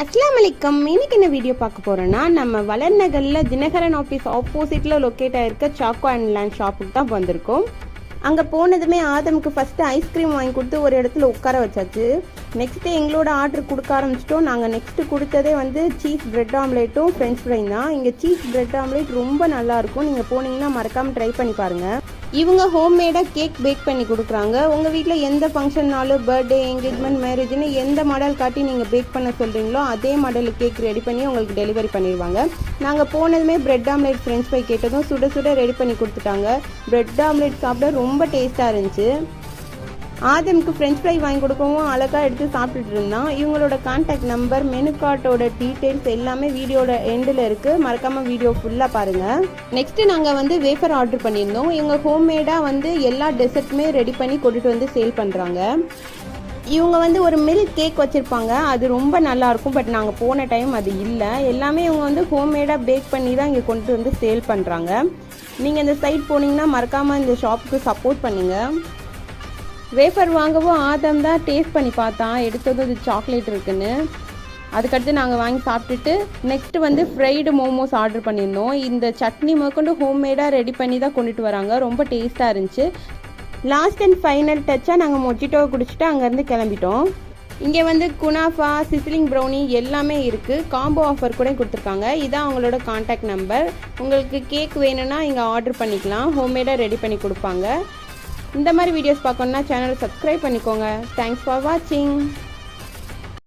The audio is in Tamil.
அஸ்ஸலாமு அலைக்கும். இன்னைக்கு என்ன வீடியோ பார்க்க போகிறோன்னா, நம்ம வளர்நகரில் தினகரன் ஆஃபீஸ் ஆப்போசிட்டில் லொக்கேட் ஆகிருக்க சாக்கோ அண்ட் லேண்ட் ஷாப்புக்கு தான் வந்திருக்கோம். அங்கே போனதுமே ஆதமுக்கு ஃபஸ்ட்டு ஐஸ்கிரீம் வாங்கி கொடுத்து ஒரு இடத்துல உட்கார வச்சாச்சு. நெக்ஸ்ட்டு எங்களோட ஆர்டர் கொடுக்க ஆரம்பிச்சிட்டோம். நாங்கள் நெக்ஸ்ட்டு கொடுத்ததே வந்து சீஸ் பிரெட் ஆம்லேட்டும் ஃப்ரெஞ்ச் ஃப்ரையும் தான். இங்கே சீஸ் பிரெட் ஆம்லேட் ரொம்ப நல்லாயிருக்கும். நீங்கள் போனீங்கன்னா மறக்காமல் ட்ரை பண்ணி பாருங்கள். இவங்க ஹோம்மேடாக கேக் பேக் பண்ணி கொடுக்குறாங்க. உங்கள் வீட்டில் எந்த ஃபங்க்ஷன்னாலும் பர்த்டே, என்கேஜ்மெண்ட், மேரேஜ்னு எந்த மாடல் காட்டி நீங்கள் பேக் பண்ண சொல்கிறீங்களோ அதே மாடலில் கேக் ரெடி பண்ணி உங்களுக்கு டெலிவரி பண்ணிடுவாங்க. நாங்கள் போனதுமே பிரெட் ஆம்லேட் ஃப்ரெஞ்ச் ஃப்ரை கேட்டதும் சுட சுட ரெடி பண்ணி கொடுத்துட்டாங்க. பிரெட் ஆம்லேட் சாப்பிட ரொம்ப டேஸ்ட்டாக இருந்துச்சு. ஆதமுக்கு ஃப்ரெஞ்ச் ஃப்ரை வாங்கி கொடுக்கவும் அழகாக எடுத்து சாப்பிட்டுட்டு இருந்தான். இவங்களோட கான்டாக்ட் நம்பர், மெனு கார்டோட டீட்டெயில்ஸ் எல்லாமே வீடியோட எண்டில் இருக்குது. மறக்காமல் வீடியோ ஃபுல்லாக பாருங்கள். நெக்ஸ்ட்டு நாங்கள் வந்து வேஃபர் ஆர்டர் பண்ணியிருந்தோம். இவங்க ஹோம்மேடாக வந்து எல்லா டெசர்ட்டுமே ரெடி பண்ணி கொண்டுட்டு வந்து சேல் பண்ணுறாங்க. இவங்க வந்து ஒரு மில்க் கேக் வச்சுருப்பாங்க, அது ரொம்ப நல்லாயிருக்கும். பட் நாங்கள் போன டைம் அது இல்லை. எல்லாமே இவங்க வந்து ஹோம்மேடாக பேக் பண்ணி தான் இங்கே கொண்டு வந்து சேல் பண்ணுறாங்க. நீங்கள் இந்த சைட் போனீங்கன்னா மறக்காமல் இந்த ஷாப்புக்கு சப்போர்ட் பண்ணுங்கள். வேஃபர் வாங்கவும் ஆதம் தான் டேஸ்ட் பண்ணி பார்த்தான். எடுத்தது அது சாக்லேட் இருக்குன்னு. அதுக்கடுத்து நாங்கள் வாங்கி சாப்பிட்டுட்டு நெக்ஸ்ட்டு வந்து ஃப்ரைடு மோமோஸ் ஆர்டர் பண்ணியிருந்தோம். இந்த சட்னி முதற்கொண்டு ஹோம்மேடாக ரெடி பண்ணி தான் கொண்டுட்டு வராங்க. ரொம்ப டேஸ்ட்டாக இருந்துச்சு. லாஸ்ட் அண்ட் ஃபைனல் டச்சாக நாங்கள் மொஜிட்டோவை குடிச்சிட்டு அங்கேருந்து கிளம்பிட்டோம். இங்கே வந்து குனாஃபா, சிசிலிங் ப்ரௌனி எல்லாமே இருக்குது. காம்போ ஆஃபர் கூட கொடுத்துருக்காங்க. இதான் அவங்களோட கான்டாக்ட் நம்பர். உங்களுக்கு கேக் வேணும்னா இங்கே ஆர்டர் பண்ணிக்கலாம். ஹோம்மேடாக ரெடி பண்ணி கொடுப்பாங்க. இந்த மாதிரி வீடியோஸ் பார்க்கணுன்னா சேனலை சப்ஸ்கிரைப் பண்ணிக்கோங்க. தேங்க்ஸ் ஃபார் வாட்சிங்.